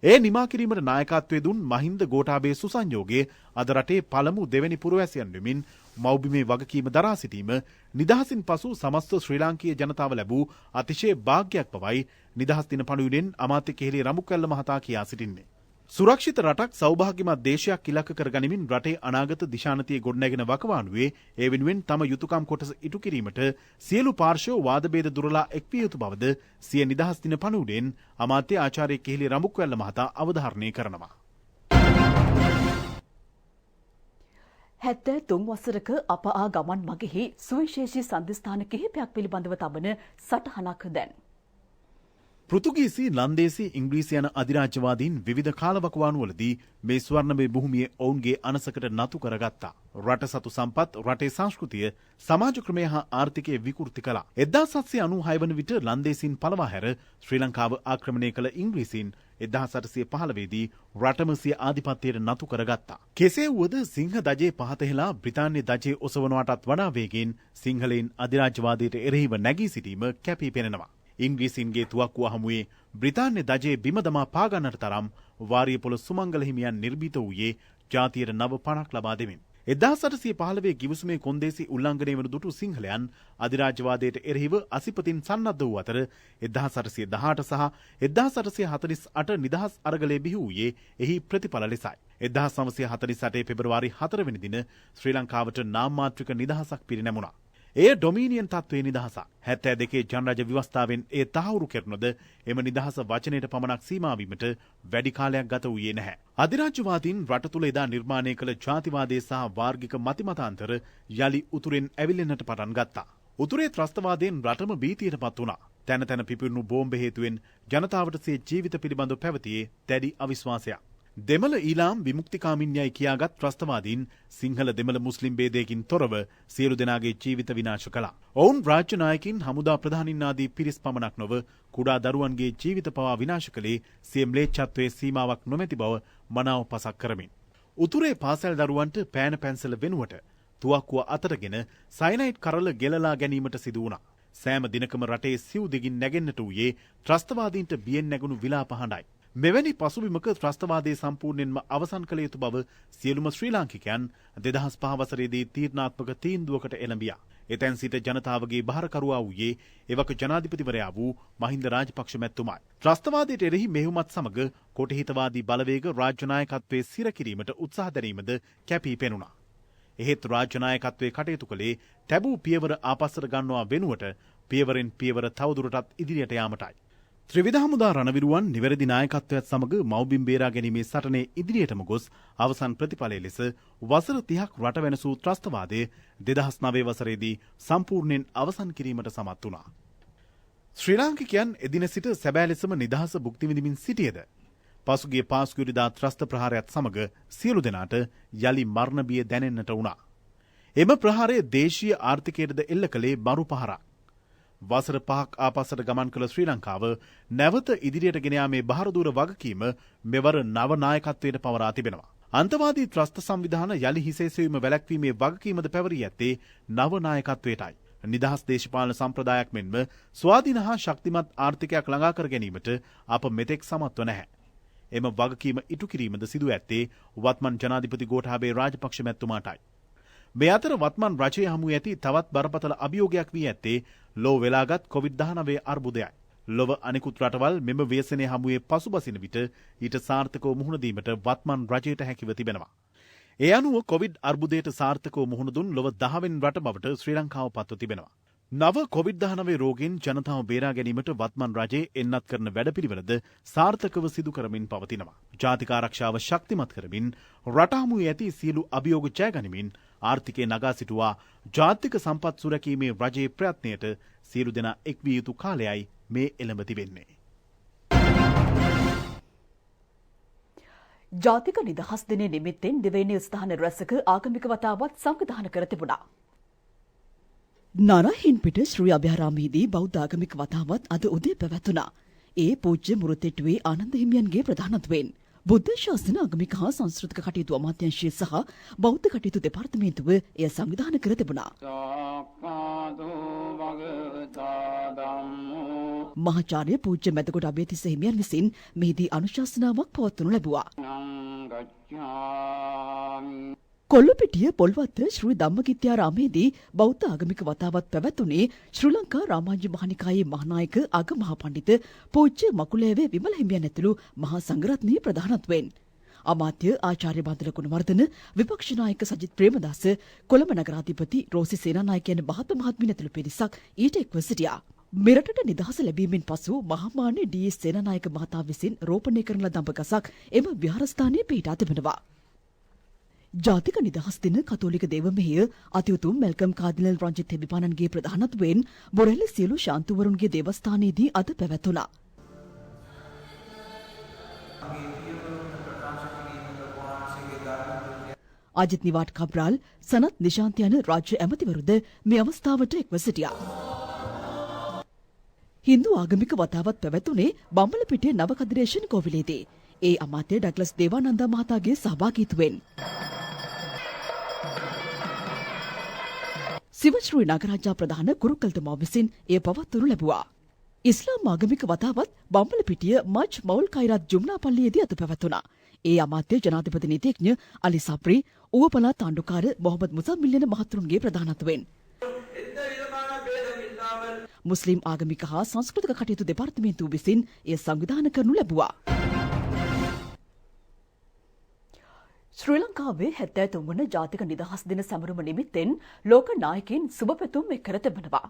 ඒ නිමා කිරීමට නායකත්වයේ දුන් මහින්ද ගෝඨාභය සුසංයෝගයේ අද රටේ පළමු දෙවැනි පුරවැසියන් වෙමින් මව්බිමේ වගකීම දරා සිටීම නිදහසින් පසු සමස්ත ශ්‍රී ලාංකීය ජනතාව ලැබූ අතිශය වාග්යක් බවයි නිදහස් දින පණිවුඩෙන් අමාත්‍ය කෙහෙලේ රඹුක්වැල්ල මහතා කියා සිටින්නේ. සුරක්ෂිත රටක් සෞභාග්‍යමත් දේශයක් ඉලක්ක කර ගනිමින් රටේ අනාගත දිශානතිය ගොඩනැගෙන වකවානුවේ ඒ වෙනුවෙන් තම යුතුයකම් කොටස ඉටු කිරීමට සියලු පාර්ශ්ව වාද භේද දුරලා එක්විය යුතු බවද සිය නිදහස් දින පණිවුඩෙන් අමාත්‍ය ආචාර්ය කෙහෙලේ රඹුක්වැල්ල මහතා අවධාරණය කරනවා. 73 වසරක අප ආ ගමන් මගෙහි සුවිශේෂී සන්ධස්ථාන කිහිපයක් පිළිබඳව තබන සටහනක් දැන්. පෘතුගීසි, ලන්දේසි, ඉංග්‍රීසි යන අධිරාජ්‍යවාදීන් විවිධ කාලවකවානුවලදී මේ ස්වර්ණමය භූමියේ ඔවුන්ගේ අනසකට නතු කරගත්තා. රට සතු සම්පත්, රටේ සංස්කෘතිය, සමාජ ක්‍රමය හා ආර්ථිකය විකෘති කළා. 1796 වන විට ලන්දේසින් පළවා හැර ශ්‍රී ලංකාව ආක්‍රමණය කළ ඉංග්‍රීසීන් 1815 දී රටම සිය ආධිපත්‍යයට නතු කරගත්තා. කෙසේ වුවද සිංහ දජේ පහත හෙලා බ්‍රිතාන්‍ය දජේ ඔසවනවටත් වඩා වේගෙන් සිංහලයින් අධිරාජ්‍යවාදයට එරෙහිව නැගී සිටීම කැපී පෙනෙනවා. ඉංග්‍රීසීන්ගේ තුවක්කුව හමුවේ බ්‍රිතාන්‍ය දජයේ බිම දමා පාගන්නට තරම් වාරියපොළ සුමංගල හිමියන් නිර්භීත වූයේ ජාතියට නව පණක් ලබා දෙමින්. 1815 ගිවිසුමේ කොන්දේසි උල්ලංඝනය වන දුටු සිංහලයන් අධිරාජ්‍යවාදයට එරෙහිව අසිපතින් සන්නද්ධ වූ අතර 1818 සහ 1848 නිදහස් අරගලයේ බිහි වූයේ එහි ප්‍රතිඵල ලෙසයි. 1948 පෙබරවාරි 4 වෙනි දින ශ්‍රී ලංකාවට නාමමාත්‍රික නිදහසක් පිරිනැමුණා. එය ඩොමීනියන් තත්ත්වයේ නිදහසක්. 72 ජනරාජ ව්‍යවස්ථාවෙන් එය තහවුරු කෙරුණද එම නිදහස වචනයට පමණක් සීමා වීමට වැඩි කාලයක් ගත වූයේ නැහැ. අධිරාජ්‍යවාදීන් රට තුළ එදා නිර්මාණය කළ ජාතිවාදයේ සහ වාර්ගික මතිමතාන්තර යලි උතුරෙන් ඇවිලෙන්නට පටන් ගත්තා. උතුරේ ත්‍රස්තවාදයෙන් රටම භීතියට පත් වුණා. තැන තැන පිපිරුණු බෝම්බ හේතුවෙන් ජනතාවට සිය ජීවිත පිළිබඳව පැවතියේ දැඩි අවිශ්වාසයක්. දෙමළ ඊලාම් විමුක්තිකාමින්යයි කියාගත් ත්‍රස්තවාදීන් සිංහල දෙමළ මුස්ලිම් ભેදයකින් තොරව සියලු දෙනාගේ ජීවිත විනාශ කළා. ඔවුන් රාජ්‍ය නායකින් හමුදා ප්‍රධානීන් ආදී පිරිස් පමණක් නොව කුඩා දරුවන්ගේ ජීවිත පවා විනාශ කළේ සිය ම්ලේච්ඡත්වයේ සීමාවක් නොමැති බව මනාව පසක් කරමින්. උතුරේ පාසල් දරුවන්ට පෑන පැන්සල වෙනුවට තුවක්කුව අතටගෙන සයනයිඩ් කරල ගෙලලා ගැනීමට සිදු වුණා. සෑම දිනකම රටේ සිව් දිගින් නැගෙන්නට වූයේ ත්‍රස්තවාදීන්ට බියෙන් නැගුණු විලාප හඬයි. මෙවැනි පසුබිමක ත්‍රස්තවාදයේ සම්පූර්ණයෙන්ම අවසන් කළ යුතු බව සියලුම ශ්‍රී ලාංකිකයන් 2005 වසරේදී තීරණාත්මක තීන්දුවකට එළඹියා. එතැන් සිට ජනතාවගේ බාරකරුවා වූයේ එවක ජනාධිපතිවරයා වූ මහින්ද රාජපක්ෂ මැතිතුමායි. ත්‍රස්තවාදයට එරෙහි මෙහෙයුමත් සමග කොටහිතවාදී බලවේග රාජ්‍ය නායකත්වයේ සිර කිරීමට උත්සාහ දැරීමද කැපී පෙනුණා. එහෙත් රාජ්‍ය නායකත්වයේ කටයුතු කළේ ටැබූ පියවර ආපස්සට ගන්නවා වෙනුවට පියවරෙන් පියවර තවදුරටත් ඉදිරියට යාමටයි. ත්‍රිවිධ හමුදා රණවිරුවන් නිවැරදි නායකත්වයත් සමග මව්බිම් බේරා ගැනීමේ සටනේ ඉදිරියටම ගොස් අවසන් ප්‍රතිඵලය ලෙස වසර 30ක් රට වෙනසූ ත්‍රස්තවාදය 2009 වසරේදී සම්පූර්ණයෙන් අවසන් කිරීමට සමත් වුණා. ශ්‍රී ලාංකිකයන් එදින සිට සැබෑ ලෙසම නිදහස භුක්ති විඳිමින් සිටියේද පසුගිය පාස්කුරිදා ත්‍රස්ත ප්‍රහාරයත් සමග සියලු දෙනාට යලි මරණ බිය දැනෙන්නට වුණා. එම ප්‍රහාරය දේශීය ආර්ථිකයටද එල්ල කළේ මරු පහරක්. වසර 5ක් ආපස්සට ගමන් කළ ශ්‍රී ලංකාව නැවත ඉදිරියට ගෙන යාමේ බහරදූර වගකීම මෙවර නව නායකත්වයට පවරා තිබෙනවා. අන්තවාදී ත්‍රස්ත සංවිධාන යලි හිසෙසවීම වැළැක්වීමේ වගකීමද පැවරී ඇත්තේ නව නායකත්වයටයි. නිදහස් දේශපාලන සම්ප්‍රදායක් මෙන්ම ස්වාධීන හා ශක්තිමත් ආර්ථිකයක් ළඟා කර ගැනීමට අප මෙතෙක් සමත්ව නැහැ. එම වගකීම ඉටු කිරීමද සිදු ඇත්තේ වත්මන් ජනාධිපති ගෝඨාභය රාජපක්ෂ මැතිතුමාටයි. මේ අතර වත්මන් රජයේ හමු ඇති තවත් බරපතල අභියෝගයක් වී ඇත්තේ ලෝ වෙලාගත් COVID-19 අර්බුදයයි. ලොව අනෙකුත් රටවල් මෙම ව්‍යසනයේ හමුවේ පසුබසින විට ඊට සාර්ථකව මුහුණ දීමට වත්මන් රජයට හැකිව තිබෙනවා. ඒ අනුව COVID අර්බුදයට සාර්ථකව මුහුණ දුන් ලොව 10 වෙනි රට බවට ශ්‍රී ලංකාව පත්ව තිබෙනවා. නව COVID-19 රෝගීන් ජනතාව බේරා ගැනීමට වත්මන් රජයේ එන්නත් කරන වැඩපිළිවෙලද සාර්ථකව සිදු කරමින් පවතිනවා. ජාතික ආරක්ෂාව ශක්තිමත් කරමින් රට හමුවේ ඇති සියලු අභියෝග ජය ගනිමින් ආර්ථිකය නගා සිටුවා ජාතික සම්පත් සුරැකීමේ රජයේ ප්‍රයත්නයට සියලු දෙනා එක් විය යුතු කාලයයි මේ එළඹ තිබෙන්නේ. ජාතික නිදහස් දිනය නිමිත්තෙන් දෙවැනි ස්ථාන රැසක ආගමික වතාවත් සංවිධානය කර තිබුණා. නාරාහෙන්පිට ශ්‍රී අභයාරාමයේදී බෞද්ධ ආගමික වතාවත් අද උදේ පැවැත්වුණා. ඒ පූජ්‍ය මුරුතෙට්ටුවේ ආනන්ද හිමියන්ගේ ප්‍රධානත්වයෙන් බුද්ධ ශාසන ආගමික හා සංස්කෘතික කටයුතු අමාත්‍යාංශය සහ බෞද්ධ කටයුතු දෙපාර්තමේන්තුව එය සංවිධානය කර තිබුණා. මහාචාර්ය පූජ්‍ය මැදගොඩ අබේතිස්ස හිමියන් විසින් මෙහිදී අනුශාසනාවක් පවත්වනු ලැබුවා. කොල්ලපිටිය පොල්වත්ත ශ්‍රී ධම්මකිත්‍යාරාමේදී බෞද්ධ ආගමික වතාවත් පැවැතුනේ ශ්‍රී ලංකා රාමාංජ මහනිකායේ මහානායක අගමහා පඬිත පූජ්‍ය මකුලෑවේ විමල හිමියන් ඇතුළු මහා සංඝරත්නයේ ප්‍රධානත්වයෙන්. අමාත්‍ය ආචාර්ය බන්දල ගුණවර්ධන, විපක්ෂ නායක සජිත් ප්‍රේමදාස, කොළඹ නගරාධිපති රෝසි සේනානායක යන මහත් මහත්මිය ඇතුළු පිරිසක් ඊට එක්ව සිටියා. මෙරටට නිදහස ලැබීමෙන් පසු මහාමාන්‍ය ඩී.එස්. සේනානායක මහතා විසින් රෝපණය කරන ලද දඹ ගසක් එම විහාරස්ථානයේ පිහිටා තිබෙනවා. ජාතික නිදහස් දින කතෝලික දේව මෙහෙය අතිඋතුම් මැල්කම් කාදිනල් රංජිත් හිමිපාණන්ගේ ප්‍රධානත්වයෙන් බොරැල්ල සියලු ශාන්තුවරුන්ගේ දේවස්ථානයේදී අද පැවැත්වුණා. අජිත් නිවාඩ් කබ්‍රාල්, සනත් නිශාන්ත යන රාජ්‍ය ඇමතිවරුද මේ අවස්ථාවට එක්ව සිටියා. හින්දු ආගමික වතාවත් පැවැතුනේ බම්බලපිටිය නවකදිරේෂන් කෝවිලේදී. ඒ අමාත්‍ය ඩග්ලස් දේවානන්ද මහතාගේ සහභාගීත්වයෙන් සිවශ්‍රී නගරාජා ප්‍රධාන කුරුකල්තුමා විසින් එය පවත්වනු ලැබුවා. ඉස්ලාම් ආගමික වතාවත් බම්බලපිටිය මජ් මවුල් කයිරත් ජුම්නා පල්ලියේදී අද පැවැත්වුණා. ඒ අමාත්‍ය ජනාධිපති නීතිඥ අලි සප්‍රි, ඌව පළාත් ආණ්ඩුකාර මොහොමඩ් මුසම්මිල් යන මහතුරුන්ගේ ප්‍රධානත්වයෙන් මුස්ලිම් ආගමික හා සංස්කෘතික කටයුතු දෙපාර්තමේන්තුව විසින් එය සංවිධානය කරනු ලැබුවා. ශ්‍රී ලංකාවේ 73 වන ජාතික නිදහස් දින සැමරුම නිමිත්තෙන් ලෝක නායකයින් සුබ පැතුම් එක් කර තිබෙනවා.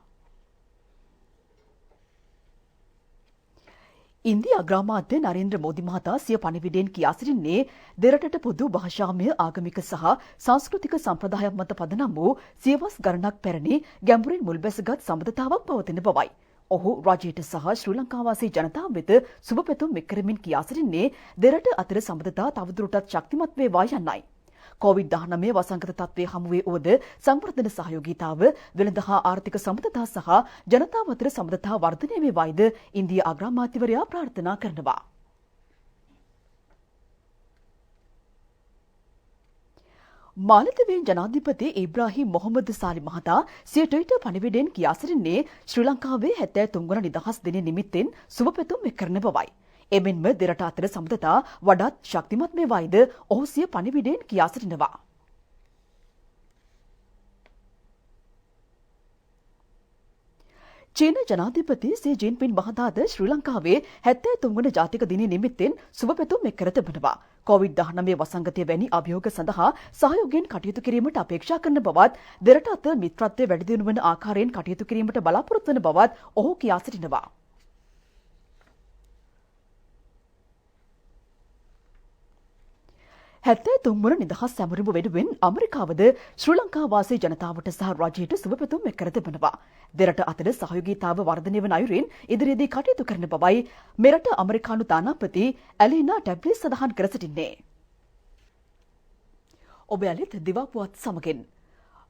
ඉන්දිය අග්‍රාමාත්‍ය නරේන්ද්‍ර මෝදි මහතා සිය පණිවිඩයෙන් කියා සිටින්නේ දෙරටට පොදු භාෂාමය ආගමික සහ සංස්කෘතික සම්ප්‍රදායක් මත පදනම් වූ සියවස් ගණනක් පැරණි ගැඹුරින් මුල්බැසගත් සම්බන්ධතාවක් පවතින බවයි. ඔහු රජයට සහ ශ්‍රී ලංකාවාසී ජනතාව වෙත සුබ පැතුම් එක් කරමින් කියා සිටින්නේ දෙරට අතර සම්බන්ධතා තවදුරටත් ශක්තිමත් වේවා යන්නයි. COVID-19 වසංගත තත්ත්වයේ හමුවේ වුවද සංවර්ධන සහයෝගීතාව, වෙළඳ හා ආර්ථික සම්බන්ධතා සහ ජනතාව අතර සම්බන්ධතා වර්ධනය වේවායිද ඉන්දිය අග්‍රාමාත්‍යවරයා ප්‍රාර්ථනා කරනවා. මාලදිවයින් ජනාධිපති ඉබ්‍රාහිම් මොහොමඩ් සාලි මහතා සිය ට්විටර් පණිවිඩයෙන් කියා සිටින්නේ ශ්‍රී ලංකාවේ 73 වන නිදහස් දිනය නිමිත්තෙන් සුබ පැතුම් එක් කරන බවයි. එමෙන්ම දෙරට අතර සම්බන්ධතා වඩාත් ශක්තිමත් වේවායිද ඔහු සිය පණිවිඩයෙන් කියා සිටිනවා. චීන ජනාධිපති සී ජින්පින් මහතාද ශ්‍රී ලංකාවේ 73 වන ජාතික දිනය නිමිත්තෙන් සුබ පැතුම් එක් කර තිබෙනවා. COVID-19 වසංගතය වැනි අභියෝග සඳහා සහයෝගයෙන් කටයුතු කිරීමට අපේක්ෂා කරන බවත් දෙරට අතර මිත්‍රත්වය වැඩි දියුණු වන ආකාරයෙන් කටයුතු කිරීමට බලාපොරොත්තු වන බවත් ඔහු කියා සිටිනවා. හැත්තෑ තුන්වන නිදහස් සැමරුම වෙනුවෙන් ඇමරිකාවද ශ්‍රී ලංකා වාසී ජනතාවට සහ රජයට සුබ පැතුම් එක් කර තිබෙනවා. දෙරට අතර සහයෝගීතාව වර්ධනය වන අයුරින් ඉදිරියේදී කටයුතු කරන බවයි මෙරට ඇමරිකානු තානාපති ඇලීනා ටැබ්ලිස් සඳහන් කර සිටින්නේ. ඔබ යලිත් දිවාපුවත් සමගින්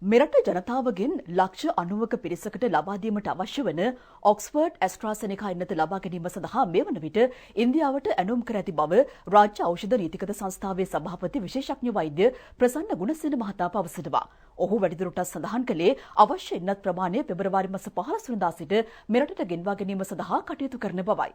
මෙරට ජනතාවගෙන් ලක්ෂ 90ක පිරිසකට ලබා දීමට අවශ්‍ය වන ඔක්ස්ෆර්ඩ් ඇස්ට්‍රාසෙනිකා එන්නත ලබා ගැනීම සඳහා මේ වන විට ඉන්දියාවට ඇනුම් කර ඇති බව රාජ්‍ය ඖෂධ නීතිගත සංස්ථාවේ සභාපති විශේෂඥ වෛද්‍ය ප්‍රසන්න ගුණසේන මහතා පවසනවා. ඔහු වැඩිදුරටත් සඳහන් කළේ අවශ්‍ය එන්නත් ප්‍රමාණය පෙබරවාරි මාස 15 වෙනිදා සිට මෙරටට ගෙන්වා ගැනීම සඳහා කටයුතු කරන බවයි.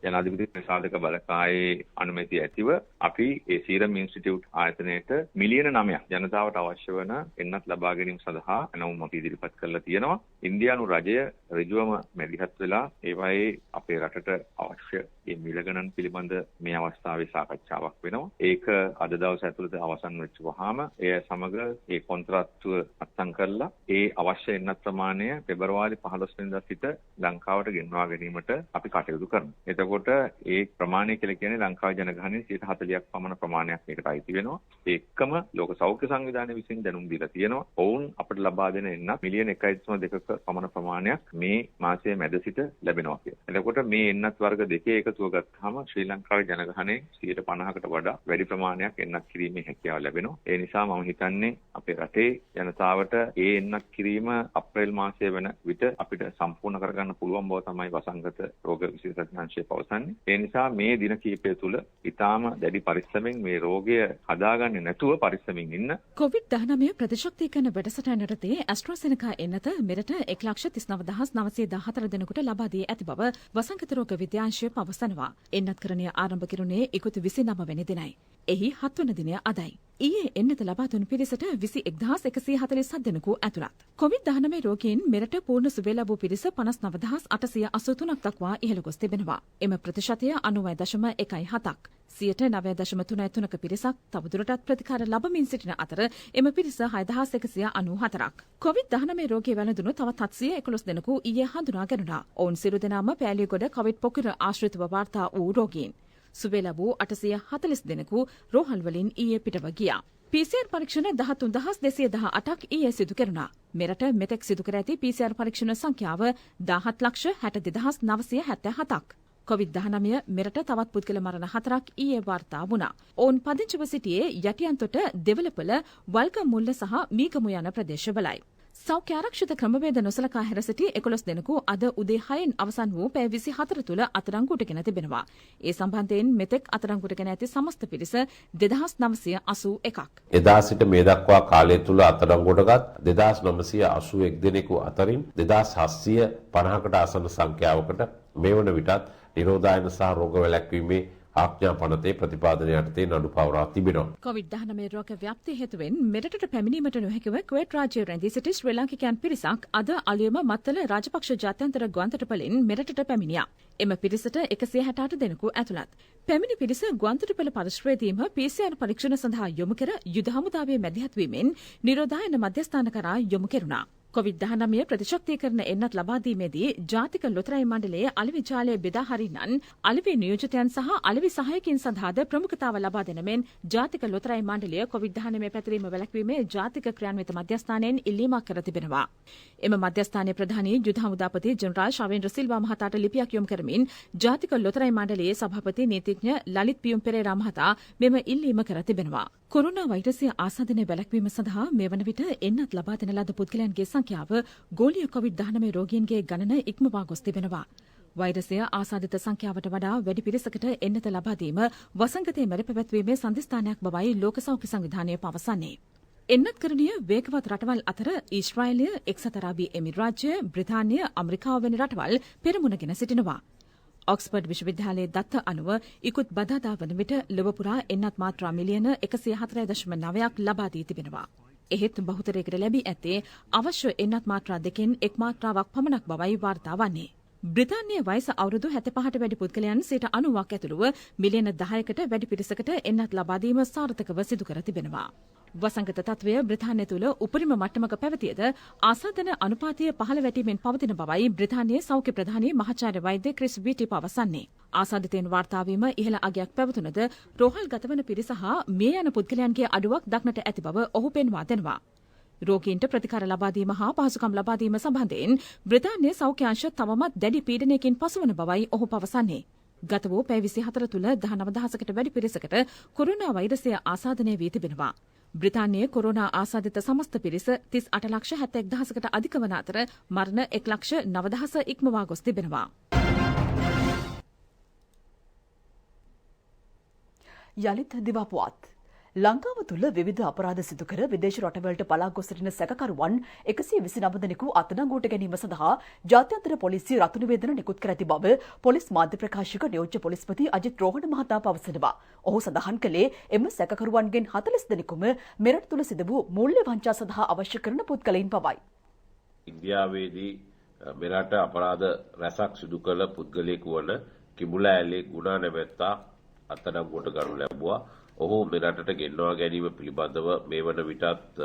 ජනාධිපති සාධක බලකායේ අනුමැතිය ඇතිව අපි ඒ සීරම් ඉන්ස්ටිටියුට් ආයතනයට මිලියන 9ක් ජනතාවට අවශ්‍ය වන එන්නත් ලබා ගැනීම සඳහා ඇනවුම් අපි ඉදිරිපත් කරලා තියෙනවා. ඉන්දියානු රජය ඍජුවම මැදිහත් වෙලා ඒවායේ අපේ රටට අවශ්‍ය මේ මිල ගණන් පිළිබඳ මේ අවස්ථාවේ සාකච්ඡාවක් වෙනවා. ඒක අද දවස් ඇතුළත අවසන් වෙච්ච වහාම එය සමග ඒ කොන්ත්‍රාත්තුව අත්සන් කරලා ඒ අවශ්‍ය එන්නත් ප්‍රමාණය පෙබරවාරි 15 වෙනිදා සිට ලංකාවට ගෙන්වා ගැනීමට අපි කටයුතු කරනවා. එතකොට ඒ ප්‍රමාණය කියලා කියන්නේ ලංකාවේ ජනගහනයේ 40%ක් පමණ ප්‍රමාණයක් මේකට අයිති වෙනවා. ඒකම ලෝක සෞඛ්‍ය සංවිධානය විසින් දැනුම් දීලා තියෙනවා. ඔවුන් අපට ලබා දෙන එන්නත් මිලියන 1.2ක පමණ ප්‍රමාණයක් මේ මාසයේ මැද සිට ලැබෙනවා කියලා. එතකොට මේ එන්නත් වර්ග දෙකේ එකතුව ගත්තාම ශ්‍රී ලංකාවේ ජනගහනයේ 50%කට වඩා වැඩි ප්‍රමාණයක් එන්නත් කිරීමේ හැකියාව ලැබෙනවා. ඒ නිසා මම හිතන්නේ අපේ රටේ ජනතාවට ඒ එන්නත් කිරීම අප්‍රේල් මාසයේ වෙන විට අපිට සම්පූර්ණ කරගන්න පුළුවන් බව තමයි වසංගත රෝග විශේෂඥාංශය පවසන්නේ. ඒ නිසා මේ දින කිහිපය තුළ ඊටාම දැඩි පරිස්සමෙන් මේ රෝගය හදාගන්නේ නැතුව පරිස්සමින් ඉන්න. COVID-19 ප්‍රතිශක්තිකරණ වැඩසටහන යටතේ ඇස්ට්‍රාසෙනිකා එන්නත මෙරට 1,39,914 දෙනෙකුට ලබා දී ඇති බව වසංගත රෝග විද්‍යාංශය පවසනවා. එන්නත්කරණය ආරම්භ කෙරුණේ 29 වෙනි දිනයි. එහි 7 වන දිනය අදයි. ඊයේ එන්නත ලබා දුන් පිරිසට 21,147 දෙනෙකු ඇතුළත්. COVID-19 රෝගීන් මෙරට පූර්ණ සුවය ලැබූ පිරිස 59,883ක් දක්වා ඉහළ ගොස් තිබෙනවා. එම ප්‍රතිශතය 90.17ක්. 9.33ක පිරිසක් තවදුරටත් ප්‍රතිකාර ලබමින් සිටින අතර එම පිරිස 6,194ක්. COVID-19 රෝගී වැළඳුණු තවත් 711 දෙනෙකු ඊයේ හඳුනා ගැනුණා. ඔවුන් සියලු දෙනාම පෑලියගොඩ කොවිඩ් පොකුර ආශ්‍රිතව වාර්තා වූ රෝගීන්. සුවය ලැබූ 840 දෙනෙකු රෝහල් වලින් ඊයේ පිටව ගියා. PCR පරීක්ෂණ 13,218ක් ඊයේ සිදු කෙරුණා. මෙරට මෙතෙක් සිදු කර ඇති PCR පරීක්ෂණ සංඛ්‍යාව 17,62,977ක්. COVID-19 මෙරට තවත් පුද්ගල මරණ 4ක් ඊයේ වාර්තා වුණා. ඔවුන් පදිංචිව සිටියේ යටියන්තොට දෙවලපොළ වල්ගමුල්ල සහ මීගමු යන ප්‍රදේශවලයි. සෞඛ්‍ය ආරක්ෂිත ක්‍රමවේද නොසලකා හැර සිටි 11 දෙනෙකු අද උදේ 6න් අවසන් වූ පැය 24 තුළ අත්අඩංගුවට ගෙන තිබෙනවා. ඒ සම්බන්ධයෙන් මෙතෙක් අත්අඩංගුවට ගෙන ඇති සමස්ත පිරිස 2981ක්. එදා සිට මේ දක්වා කාලය තුල අත්අඩංගුවටගත් 2981 දෙනෙකු අතරින් 2750කට ආසන්න සංඛ්‍යාවකට මේ වන විටත් නිරෝධායන සහ රෝග වැළැක්වීමේ ආඥා පනතේ ප්‍රතිපාදනය යටතේ නඩු පවරා තිබෙනවා. COVID-19 රෝග ව්‍යාප්තිය හේතුවෙන් මෙරටට පැමිණීමට නොහැකිව කුවේට් රාජ්‍යයේ රැඳී සිටි ශ්‍රී ලාංකිකයන් පිරිසක් අද අලුයම මත්තල රාජපක්ෂ ජාත්‍යන්තර ගුවන්තොටුපළින් මෙරටට පැමිණියා. එම පිරිසට 168 දෙනෙකු ඇතුළත්. පැමිණි පිරිස ගුවන්තොටුපළ පරිශ්‍රයේදීම PCR පරීක්ෂණ සඳහා යොමු කර යුද හමුදාවේ මැදිහත් වීමෙන් නිරෝධායන මධ්‍යස්ථාන කරා යොමු කෙරුණා. COVID-19 ප්‍රතිශක්තිකරණ එන්නත් ලබා දීමේදී ජාතික ලොතරැයි මණ්ඩලයේ අලෙවි ජාලය බෙදා හරින්නන් අලෙවි නියෝජිතයන් සහ අලෙවි සහායකින් සඳහාද ප්‍රමුඛතාව ලබා දෙන මෙන් ජාතික ලොතරැයි මණ්ඩලය COVID-19 පැතිරීම වැළැක්වීමේ ජාතික ක්‍රියාන්විත මධ්‍යස්ථානයෙන් ඉල්ලීමක් කර තිබෙනවා. එම මධ්‍යස්ථානයේ ප්‍රධානී යුද හමුදාපති ජෙනරාල් ශවේන්ද්‍ර සිල්වා මහතාට ලිපියක් යොමු කරමින් ජාතික ලොතරැයි මණ්ඩලයේ සභාපති නීතිඥ ලලිත් පියුම් පෙරේරා මහතා මෙම ඉල්ලීම කර තිබෙනවා. කොරෝනා වෛරසය ආසාදනය වැළැක්වීම සඳහා මේ වන විට එන්නත් ලබා දෙන ලද පුද්ගලයන්ගේ සංඛ්‍යාව ගෝලීය COVID-19 රෝගීන්ගේ ගණන ඉක්මවා ගොස් තිබෙනවා. වෛරසය ආසාදිත සංඛ්‍යාවට වඩා වැඩි පිරිසකට එන්නත ලබා දීම වසංගතයේ මැඩ පැවැත්වීමේ සන්ධස්ථානයක් බවයි ලෝක සෞඛ්‍ය සංවිධානය පවසන්නේ. එන්නත්කරණීය වේගවත් රටවල් අතර ඊශ්‍රායලය, එක්සත් අරාබි එමිරාජ්‍ය, බ්‍රිතාන්‍ය, ඇමරිකාව වැනි රටවල් පෙරමුණගෙන සිටිනවා. ඔක්ස්ෆර්ඩ් විශ්වවිද්‍යාලයේ දත්ත අනුව ඉකුත් බදාදා වන විට ලොව පුරා එන්නත් මාත්‍රා මිලියන 104.9ක් ලබා දී තිබෙනවා. එහෙත් බහුතරයකට ලැබී ඇත්තේ අවශ්‍ය එන්නත් මාත්‍රා දෙකෙන් එක් මාත්‍රාවක් පමණක් බවයි වාර්තා වන්නේ. බ්‍රිතාන්‍යයේ වයස අවුරුදු 75ට වැඩි පුද්ගලයන් 90ක් ඇතුළුව මිලියන 10කට වැඩි පිරිසකට එන්නත් ලබා දීම සාර්ථකව සිදු කර තිබෙනවා. වසංගත තත්වය බ්‍රිතාන්‍ය තුළ උපරිම මට්ටමක පැවතියද ආසාදන අනුපාතය පහළ වැටීමෙන් පවතින බවයි බ්‍රිතාන්‍යයේ සෞඛ්‍ය ප්‍රධානී මහාචාර්ය වෛද්‍ය ක්‍රිස් වීටි පවසන්නේ. ආසාදිතයන් වාර්තාවීම ඉහළ අගයක් පැවතුනද රෝහල් ගතවන පිරිස හා මේ යන පුද්ගලයන්ගේ අඩුවක් දක්නට ඇති බව ඔහු පෙන්වා දෙනවා. රෝගීන්ට ප්‍රතිකාර ලබා දීම හා පහසුකම් ලබා දීම සම්බන්ධයෙන් බ්‍රිතාන්‍ය සෞඛ්‍ය අංශ තවමත් දැඩි පීඩනයකින් පසුවන බවයි ඔහු පවසන්නේ. ගත වූ පැය 24 තුළ 19000කට වැඩි පිරිසකට කොරෝනා වෛරසය ආසාදනය වී තිබෙනවා. බ්‍රිතාන්‍යයේ කොරෝනා ආසාදිත සමස්ත පිරිස 38,71,000කට අධික වන අතර මරණ 1,09,000 ඉක්මවා ගොස් තිබෙනවා. යලිත් දිවාපුවත් ලංකාව තුළ විවිධ අපරාධ සිදු කර විදේශ රටවලට පලා ගොස් සිටින සැකකරුවන් 129 දෙනෙකු අත්අඩංගුවට ගැනීම සඳහා ජාත්‍යන්තර පොලිසිය රතු නිවේදන නිකුත් කර ඇති බව පොලිස් මාධ්‍ය ප්‍රකාශක නියෝජ්‍ය පොලිස්පති අජිත් රෝහණ මහතා පවසනවා. ඔහු සඳහන් කළේ එම සැකකරුවන්ගෙන් 40 දෙනෙකුම මෙරට තුළ සිදු වූ මූල්‍ය වංචා සඳහා අවශ්‍ය කරන පුද්ගලයන් පවයි. ඉන්දියාවේදී මෙරට අපරාධ රැසක් සිදු කළ පුද්ගලයෙකු වන කිඹුලෑල්ලේ ගුණා නැමැත්තා අත්අඩංගුවට ගනු ලැබුවා. ඔහු මෙරටට ගෙන්වා ගැනීම පිළිබඳව මේ වන විටත්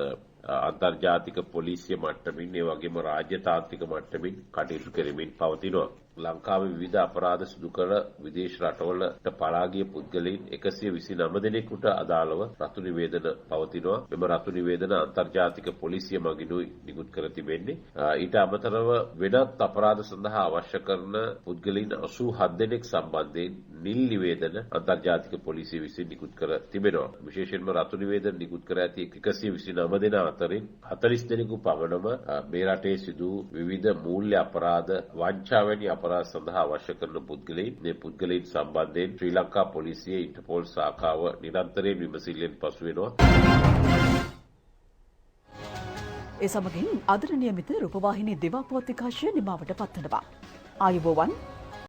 අන්තර්ජාතික පොලිසිය මට්ටමින් ඒ වගේම රාජ්‍ය තාන්ත්‍රික මට්ටමින් කටයුතු කරමින් පවතිනවා. ලංකාවේ විවිධ අපරාධ සිදු කළ විදේශ රටවලට පලා ගිය පුද්ගලයන් 129 දෙනෙකුට අදාළව රතු නිවේදන පවතිනවා. මෙම රතු නිවේදන අන්තර්ජාතික පොලිසිය මගිනුයි නිකුත් කර තිබෙන්නේ. ඊට අමතරව වෙනත් අපරාධ සඳහා අවශ්‍ය කරන පුද්ගලයන් 87 දෙනෙක් සම්බන්ධයෙන් නිල් නිවේදන අන්තර්ජාතික පොලිසිය විසින් නිකුත් කර තිබෙනවා. විශේෂයෙන්ම රතු නිවේදන නිකුත් කර ඇති 129 දෙනා අතරින් 40 දෙනෙකු පමණම මේ රටේ සිදු විවිධ මූල්‍ය අපරාධ වංචා වැනි අපරාධ සඳහා අවශ්‍ය කරන පුද්ගලයන් මේ පුද්ගලයන් සම්බන්ධයෙන් ශ්‍රී ලංකා පොලිසියේ ඉන්ටර්පෝල් ශාඛාව නිරන්තරයෙන් විමසිල්ලෙන් පසු වෙනවා. ඒ සමගින් අද නියමිත රූපවාහිනී දිවාපුවත් විකාශය නිමවට පත්වනවා. ආයුබෝවන්